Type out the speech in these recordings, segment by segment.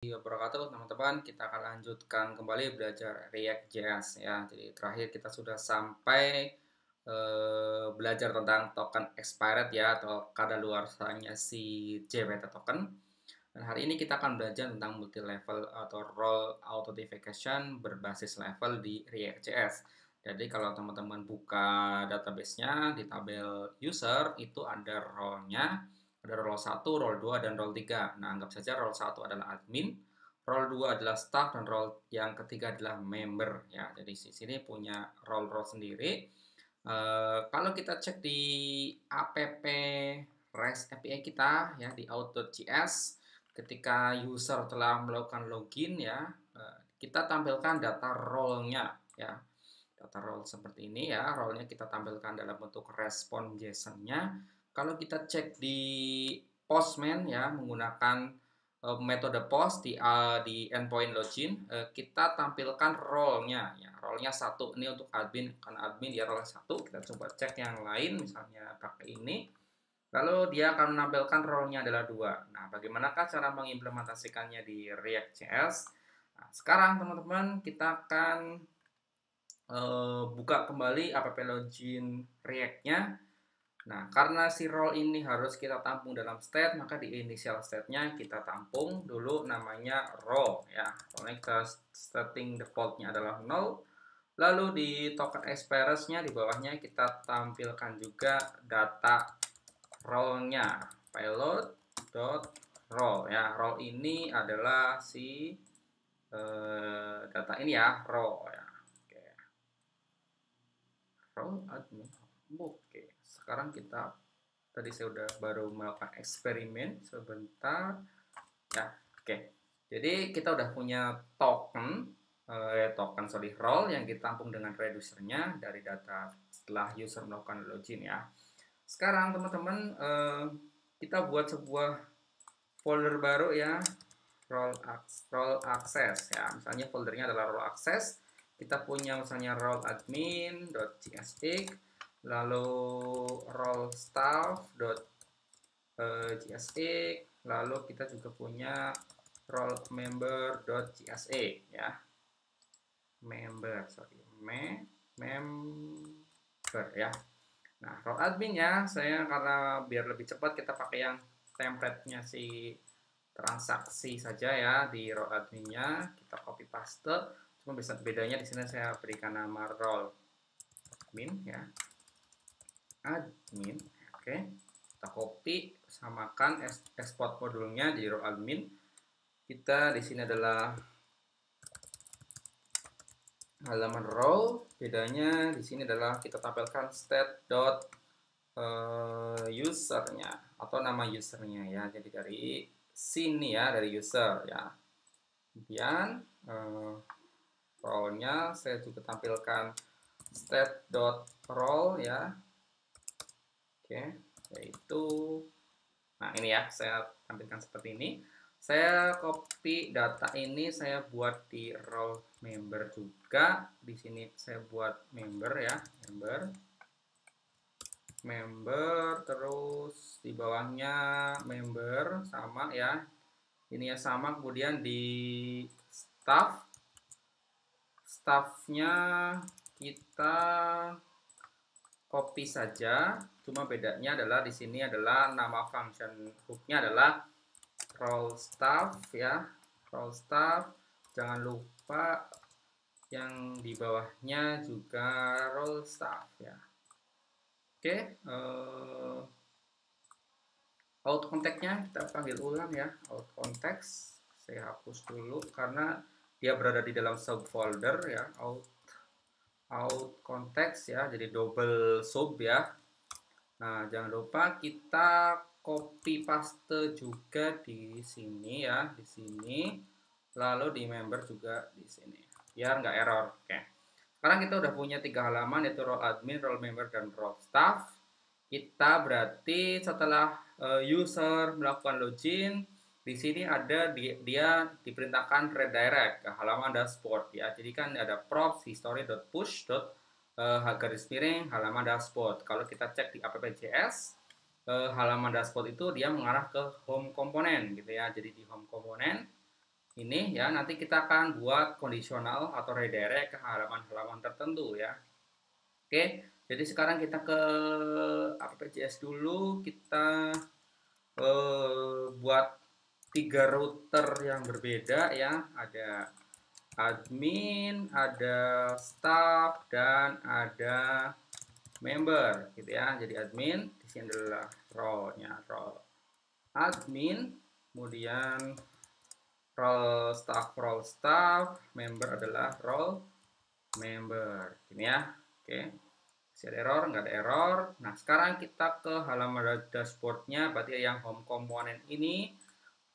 Wabarakatuh teman-teman, kita akan lanjutkan kembali belajar React.js ya. Jadi terakhir kita sudah sampai belajar tentang token expired ya, atau kadaluarsanya si JWT token. Dan hari ini kita akan belajar tentang multi level atau role authentication berbasis level di React.js. Jadi kalau teman-teman buka database-nya di tabel user itu ada role-nya, ada role 1, role 2, dan role 3. Nah, anggap saja role 1 adalah admin, role 2 adalah staff, dan role yang ketiga adalah member ya. Jadi di sini punya role-role sendiri. Kalau kita cek di app REST API kita ya di out.js, ketika user telah melakukan login ya, kita tampilkan data role-nya ya. Data role seperti ini ya, role-nya kita tampilkan dalam bentuk respon JSON-nya. Kalau kita cek di Postman ya menggunakan metode post di endpoint login, kita tampilkan role-nya ya. Role-nya 1 ini untuk admin, karena admin dia role 1. Kita coba cek yang lain, misalnya pakai ini. Lalu dia akan menampilkan role-nya adalah 2. Nah, bagaimanakah cara mengimplementasikannya di React.js? Nah, sekarang teman-teman kita akan buka kembali app login React-nya. Nah, karena si role ini harus kita tampung dalam state, maka di initial state-nya kita tampung dulu namanya role ya. Role-nya kita setting default-nya adalah 0. Lalu di token expired-nya di bawahnya kita tampilkan juga data role-nya, payload.role ya. Role ini adalah si data ini ya, role ya. Oke. Role admin. Oke, sekarang kita tadi saya udah baru melakukan eksperimen sebentar ya. Oke, jadi kita udah punya token role yang ditampung dengan reducernya dari data setelah user melakukan login ya. Sekarang teman-teman kita buat sebuah folder baru ya, role access ya. Misalnya foldernya adalah role access. Kita punya misalnya role admin.jsx, lalu role staff.jsx, lalu kita juga punya role member.jsa ya. Member ya. Nah, role admin ya, saya karena biar lebih cepat kita pakai yang template-nya si transaksi saja ya. Di role adminnya kita copy paste. Cuma bisa bedanya di sini saya berikan nama role admin ya. Admin, oke. Kita copy, samakan export modulnya di role admin. Kita di sini adalah halaman role, bedanya di sini adalah kita tampilkan state.usernya atau nama usernya ya. Jadi dari sini ya, dari user ya. Kemudian role-nya saya juga tampilkan state.role ya. Oke, yaitu nah ini ya, saya tampilkan seperti ini. Saya copy data ini, saya buat di role member juga. Di sini saya buat member ya, member terus di bawahnya member sama ya. Ini ya sama, kemudian di staffnya kita copy saja. Cuma bedanya adalah di sini adalah nama function hook-nya adalah role staff ya, role staff. Jangan lupa yang di bawahnya juga role staff ya. Oke, out context-nya kita panggil ulang ya, out context. Saya hapus dulu karena dia berada di dalam subfolder ya, out context ya, jadi double sub ya. Nah, jangan lupa kita copy paste juga di sini ya, di sini. Lalu di member juga di sini. Biar nggak error. Oke. Sekarang kita udah punya 3 halaman, yaitu role admin, role member, dan role staff. Kita berarti setelah user melakukan login, di sini ada dia diperintahkan redirect ke halaman dashboard ya. Jadi kan ada props history.push garis miring halaman dashboard. Kalau kita cek di app.js, halaman dashboard itu dia mengarah ke home komponen gitu ya. Jadi di home komponen ini ya, nanti kita akan buat kondisional atau redirect ke halaman-halaman tertentu ya. Oke, jadi sekarang kita ke AppJS dulu, kita buat 3 router yang berbeda ya, ada admin, ada staff, dan ada member gitu ya. Jadi admin di sini adalah role-nya, role admin, kemudian role staff, member adalah role member ini ya. Oke, masih ada error, nggak ada error. Nah, sekarang kita ke halaman dashboardnya, berarti yang home component ini.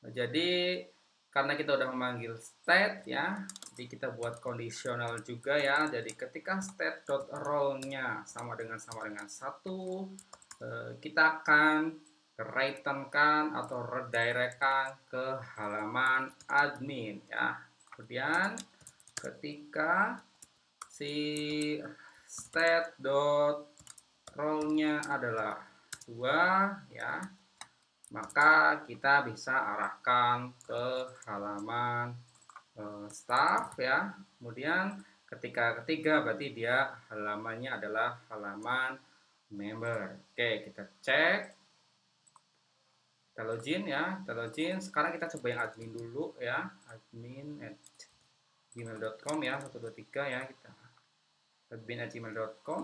Jadi karena kita udah memanggil state ya, jadi kita buat kondisional juga ya. Jadi ketika state.role-nya sama dengan 1, kita akan return-kan atau redirect-kan ke halaman admin ya. Kemudian ketika si state.role-nya adalah 2 ya, maka kita bisa arahkan ke halaman staff ya. Kemudian ketika ketiga berarti dia halamannya adalah halaman member. Oke, kita cek, kita login ya, kita login. Sekarang kita coba yang admin dulu ya, admin@gmail.com ya, 123 ya, kita admin@gmail.com,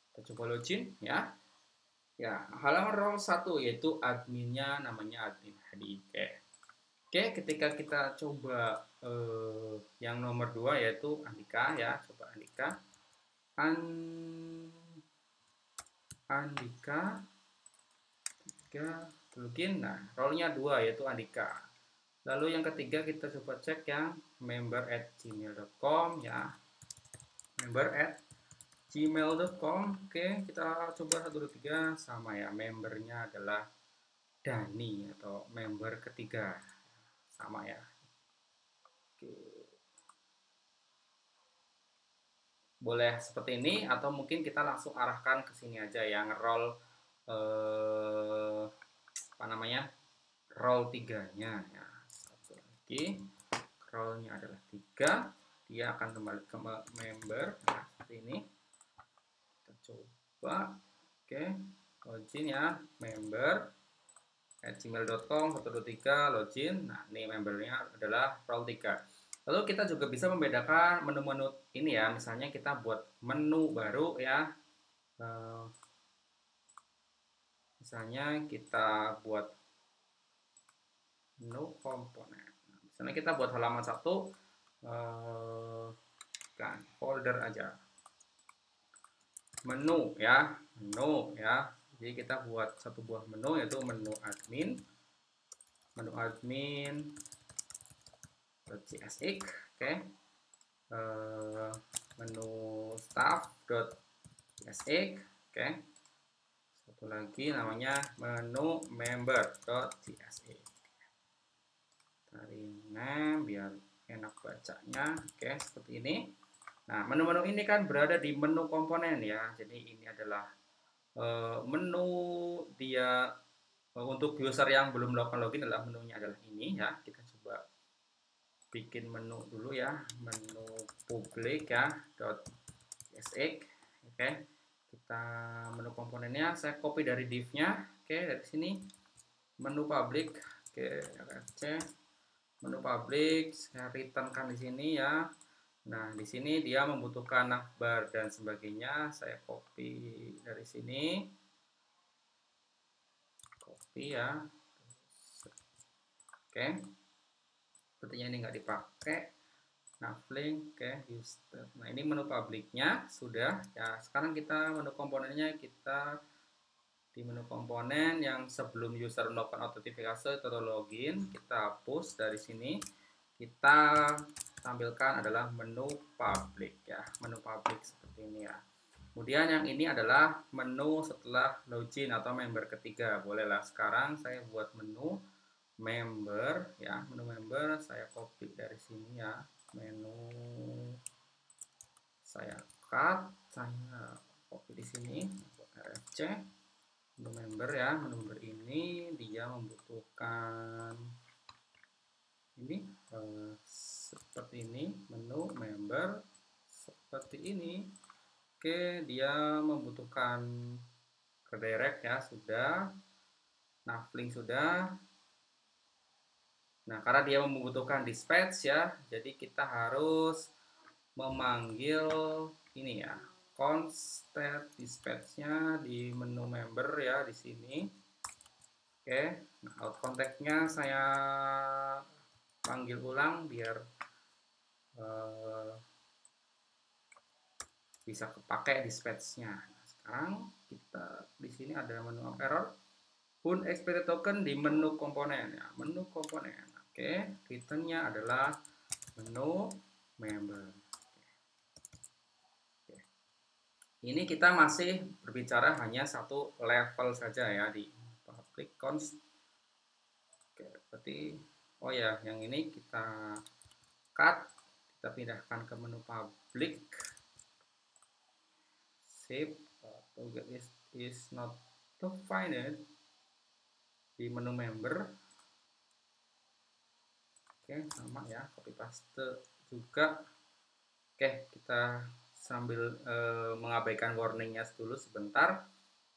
kita coba login ya. Ya, halaman role 1 yaitu adminnya namanya admin Hadi. Oke, ketika kita coba yang nomor 2 yaitu Andika ya, coba Andika. Andika 3 login. Nah, role-nya 2 yaitu Andika. Lalu yang ketiga kita coba cek yang member@gmail.com ya. member@gmail.com. Oke, kita coba 1 2 3 sama ya, membernya adalah Dani atau member ketiga. Sama ya. Oke. Boleh seperti ini atau mungkin kita langsung arahkan ke sini aja yang role apa namanya? Role 3-nya ya. Satu lagi. Role-nya adalah 3. Dia akan kembali ke member nah, seperti ini. Kita coba. Oke, login ya, member@gmail.com 123 login. Nah, ini membernya adalah role 3. Lalu kita juga bisa membedakan menu-menu ini ya. Misalnya kita buat menu baru ya. Misalnya kita buat menu komponen. Misalnya kita buat halaman 1 kan folder aja. Menu ya, menu ya. Jadi kita buat satu buah menu yaitu menu admin. Menu admin .csx, oke. Menu staff.csx, oke. Satu lagi namanya menu member.csx. Tarik name biar enak bacanya, oke, seperti ini. Nah, menu-menu ini kan berada di menu komponen ya. Jadi ini adalah menu dia untuk user yang belum melakukan login adalah menunya adalah ini ya. Kita coba bikin menu dulu ya, menu publik ya .csx, oke. Kita menu komponennya saya copy dari div-nya, oke, dari sini menu publik, oke, RFC menu publik saya returnkan di sini ya. Nah, di sini dia membutuhkan navbar dan sebagainya. Saya copy dari sini. Copy ya. Oke. Sepertinya ini nggak dipakai. Navlink, oke, user. Nah, ini menu publiknya sudah. Ya, sekarang kita menu komponennya kita di menu komponen yang sebelum user melakukan autentifikasi atau login, kita hapus dari sini. Kita tampilkan adalah menu publik ya, menu publik seperti ini ya. Kemudian yang ini adalah menu setelah login atau member ketiga. Bolehlah sekarang saya buat menu member ya, menu member saya copy dari sini ya. Menu saya cut, saya copy di sini, RFC menu member ya. Menu member ini dia membutuhkan ini seperti ini, menu member seperti ini. Oke, dia membutuhkan redirect ya, sudah. Navlink sudah. Nah, karena dia membutuhkan dispatch ya, jadi kita harus memanggil ini ya, const dispatch-nya di menu member ya, di sini. Oke, nah, out contact-nya saya panggil ulang biar bisa kepake dispatch-nya. Nah, sekarang kita di sini ada menu error pun expected token di menu komponen ya, menu komponen. Oke, return-nya adalah menu member. Oke. Ini kita masih berbicara hanya satu level saja ya di public const. Oke, berarti oh ya, yang ini kita cut, kita pindahkan ke menu public. Save target is not defined di menu member. Oke, sama ya, copy paste juga. Oke, kita sambil mengabaikan warningnya dulu sebentar.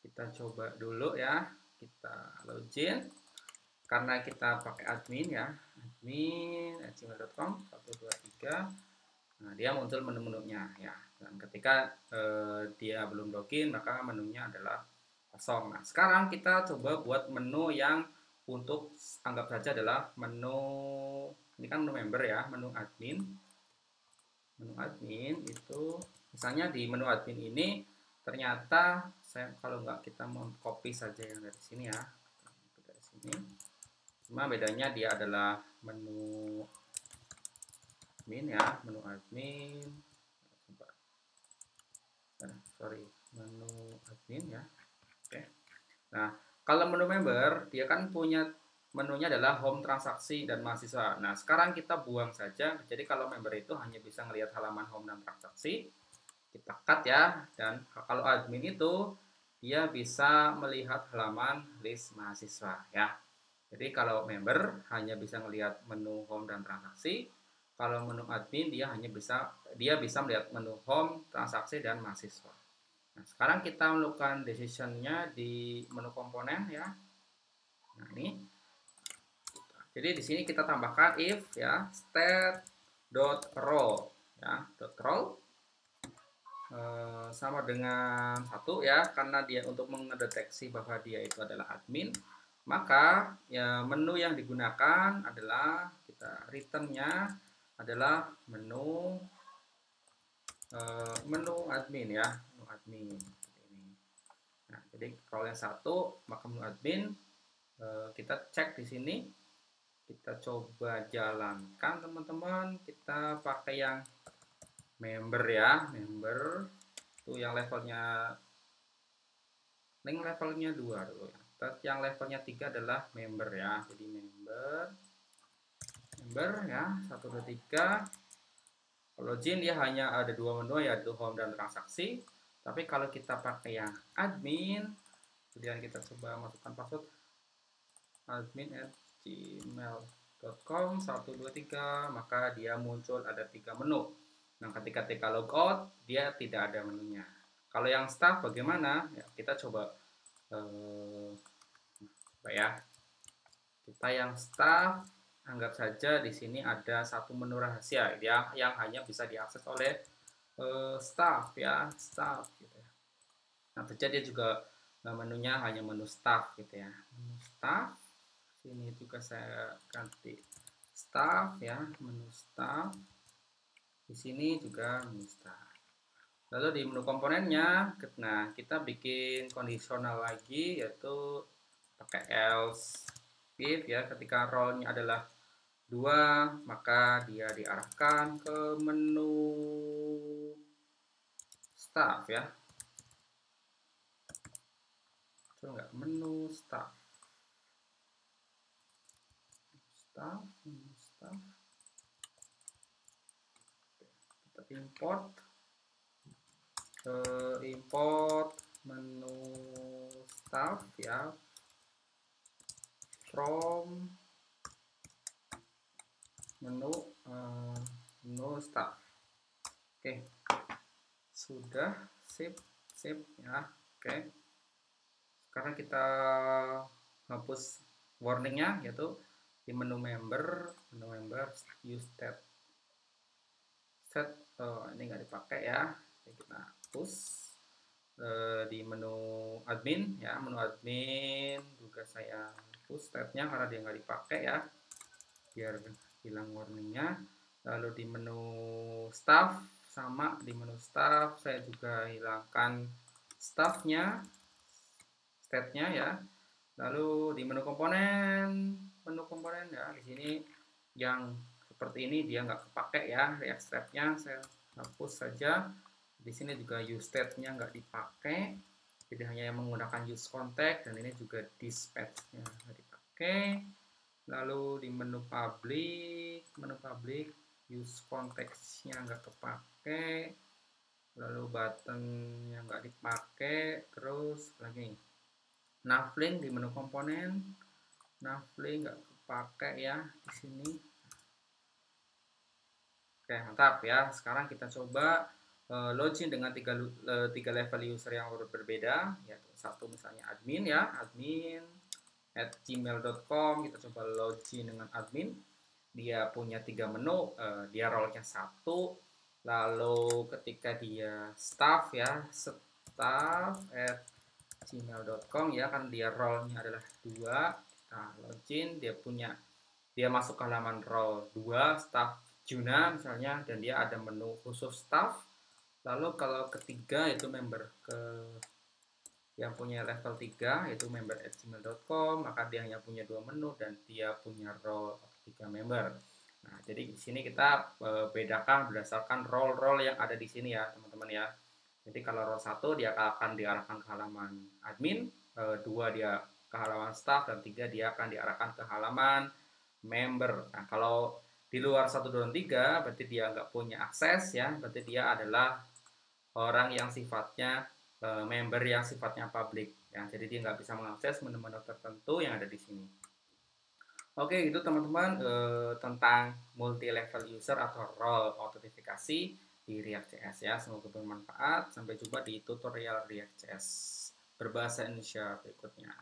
Kita coba dulu ya, kita login. Karena kita pakai admin ya, admin gmail.com 123. Nah, dia muncul menu-menunya ya. Dan ketika dia belum login, maka menunya adalah kosong. Nah, sekarang kita coba buat menu yang untuk anggap saja adalah menu, ini kan menu member ya, menu admin. Menu admin itu misalnya di menu admin ini ternyata saya kalau nggak kita mau copy saja yang dari sini ya, dari sini. Cuma bedanya dia adalah menu admin ya, menu admin. Coba. Sorry, menu admin ya. Oke. Nah, kalau menu member dia kan punya menunya adalah home, transaksi, dan mahasiswa. Nah, sekarang kita buang saja. Jadi kalau member itu hanya bisa melihat halaman home dan transaksi. Kita cut ya. Dan kalau admin itu dia bisa melihat halaman list mahasiswa ya. Jadi kalau member hanya bisa melihat menu home dan transaksi. Kalau menu admin dia bisa melihat menu home, transaksi, dan mahasiswa. Nah, sekarang kita melakukan decision-nya di menu komponen ya. Nah, ini. Jadi di sini kita tambahkan if ya, state.row ya, .row sama dengan 1 ya, karena dia untuk mendeteksi bahwa dia itu adalah admin. Maka ya menu yang digunakan adalah kita return-nya adalah menu admin ya, menu admin ini. Nah, jadi kalau yang 1 maka menu admin kita cek di sini, kita coba jalankan teman-teman, kita pakai yang member ya, member itu yang levelnya 2 dulu ya. Yang levelnya 3 adalah member ya. Jadi member ya 1, 2, 3. Kalau login dia hanya ada 2 menu yaitu home dan transaksi. Tapi kalau kita pakai yang admin, kemudian kita coba masukkan password admin@gmail.com 1, 2, 3, maka dia muncul ada 3 menu. Nah, ketika logout dia tidak ada menunya. Kalau yang staff bagaimana? Ya, kita coba ya. Kita yang staff anggap saja di sini ada satu menu rahasia yang hanya bisa diakses oleh staff ya, staff gitu ya. Nah, terjadi juga menunya hanya menu staff gitu ya. Menu staff. Sini juga saya ganti staff ya, menu staff. Di sini juga menu staff. Lalu di menu komponennya, nah kita bikin kondisional lagi yaitu pakai else if ya, ketika role-nya adalah 2 maka dia diarahkan ke menu staff ya. Coba nggak menu staff. Menu staff. Kita import menu staff ya from menu menu start. Oke, sudah, sip ya. Oke, sekarang kita hapus warningnya, yaitu di menu member use set. Ini nggak dipakai ya. Oke, kita hapus. Di menu admin ya, menu admin juga saya hapus tabnya karena dia nggak dipakai ya, biar hilang warningnya. Lalu di menu staff, sama di menu staff saya juga hilangkan staffnya, state-nya ya. Lalu di menu komponen ya, di sini yang seperti ini dia nggak kepake ya, React step-nya saya hapus saja. Di sini juga use state-nya nggak dipakai, jadi hanya yang menggunakan use contact, dan ini juga dispatch-nya nggak dipakai. Lalu di menu public use context-nya nggak kepake, lalu button-nya nggak dipakai. Terus lagi navlink di menu komponen, navlink nggak kepake ya di sini. Oke, mantap ya. Sekarang kita coba login dengan tiga level user yang berbeda, yaitu satu misalnya admin ya, admin @gmail.com. Kita coba login dengan admin. Dia punya 3 menu, dia role-nya 1. Lalu ketika dia staff ya, staff @gmail.com ya, kan dia role-nya adalah 2. Kita login, dia masuk ke halaman role 2, staff Juna misalnya, dan dia ada menu khusus staff. Lalu kalau ketiga itu member yang punya level 3 yaitu member @gmail.com, maka dia hanya punya 2 menu dan dia punya role 3 member. Nah, jadi di sini kita bedakan berdasarkan role-role yang ada di sini ya, teman-teman ya. Jadi kalau role 1 dia akan diarahkan ke halaman admin, 2 dia ke halaman staff, dan 3 dia akan diarahkan ke halaman member. Nah, kalau di luar 1, 2, dan 3 berarti dia nggak punya akses ya, berarti dia adalah orang yang sifatnya member yang sifatnya public ya, jadi dia nggak bisa mengakses menu-menu tertentu yang ada di sini. Oke, itu teman-teman tentang multi level user atau role autentifikasi di React.js ya. Semoga bermanfaat. Sampai jumpa di tutorial React.js berbahasa Indonesia berikutnya.